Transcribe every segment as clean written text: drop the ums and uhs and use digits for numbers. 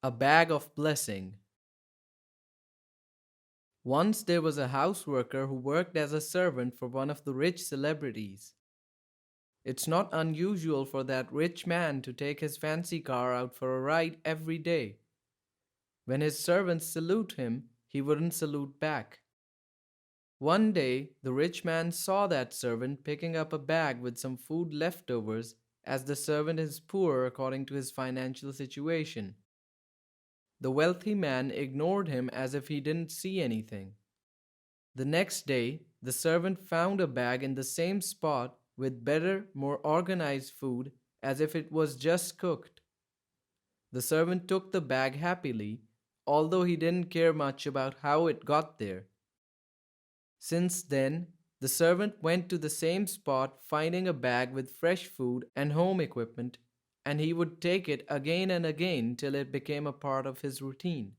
A bag of blessing. Once there was a houseworker who worked as a servant for one of the rich celebrities. It's not unusual for that rich man to take his fancy car out for a ride every day. When his servants salute him, he wouldn't salute back. One day, the rich man saw that servant picking up a bag with some food leftovers, as the servant is poor according to his financial situation. The wealthy man ignored him as if he didn't see anything. The next day, the servant found a bag in the same spot with better, more organized food as if it was just cooked. The servant took the bag happily, although he didn't care much about how it got there. Since then, the servant went to the same spot finding a bag with fresh food and home equipment, and he would take it again and again till it became a part of his routine.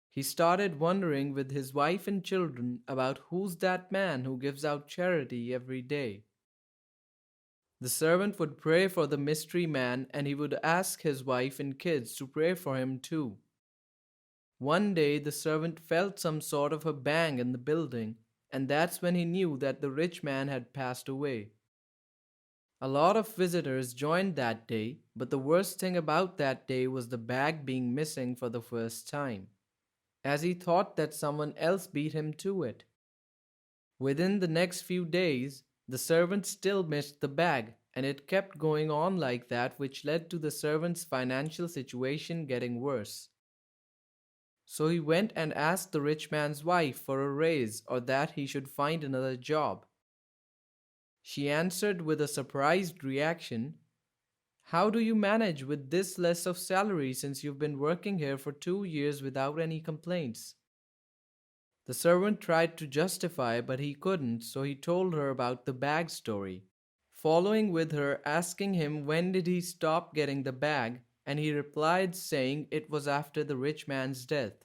He started wondering with his wife and children about who's that man who gives out charity every day. The servant would pray for the mystery man and he would ask his wife and kids to pray for him too. One day the servant felt some sort of a bang in the building, and that's when he knew that the rich man had passed away. A lot of visitors joined that day, but the worst thing about that day was the bag being missing for the first time, as he thought that someone else beat him to it. Within the next few days, the servant still missed the bag, and it kept going on like that, which led to the servant's financial situation getting worse. So he went and asked the rich man's wife for a raise or that he should find another job. She answered with a surprised reaction, "How do you manage with this less of salary since you've been working here for 2 years without any complaints?" The servant tried to justify, but he couldn't, so he told her about the bag story, following with her asking him when did he stop getting the bag, and he replied saying it was after the rich man's death.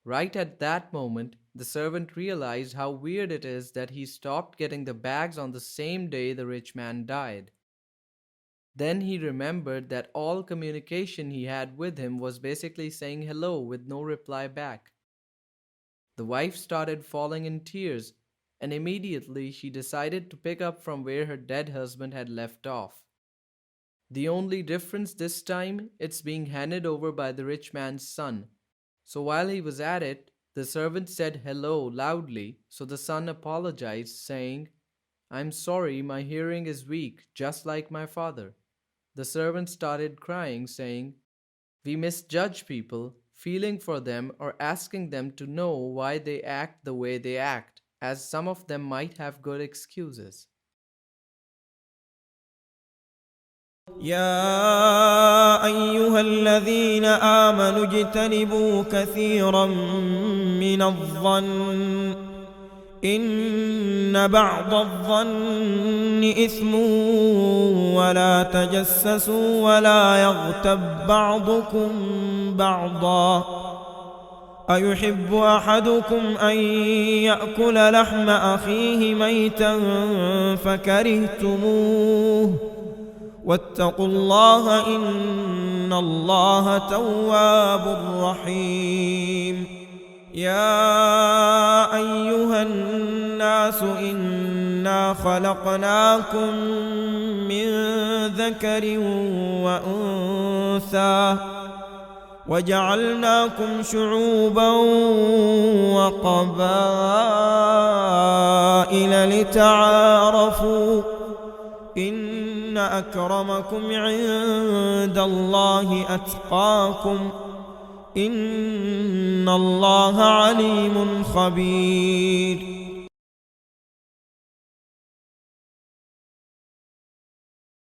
Right at that moment, the servant realized how weird it is that he stopped getting the bags on the same day the rich man died. Then he remembered that all communication he had with him was basically saying hello with no reply back. The wife started falling in tears, and immediately she decided to pick up from where her dead husband had left off. The only difference this time, it's being handed over by the rich man's son. So while he was at it, the servant said hello loudly, so the son apologized, saying, "I'm sorry, my hearing is weak, just like my father." The servant started crying, saying, "We misjudge people, feeling for them or asking them to know why they act the way they act, as some of them might have good excuses." يا أيها الذين آمنوا اجتنبوا كثيرا من الظن إن بعض الظن إثم ولا تجسسوا ولا يغتب بعضكم بعضا أيحب أحدكم أن يأكل لحم أخيه ميتا فكرهتموه واتقوا الله إن الله تواب رحيم يا أيها الناس إنا خلقناكم من ذكر وأنثى وجعلناكم شعوبا وقبائل لتعارفوا إن أكرمكم عند الله أتقاكم إن الله عليم خبير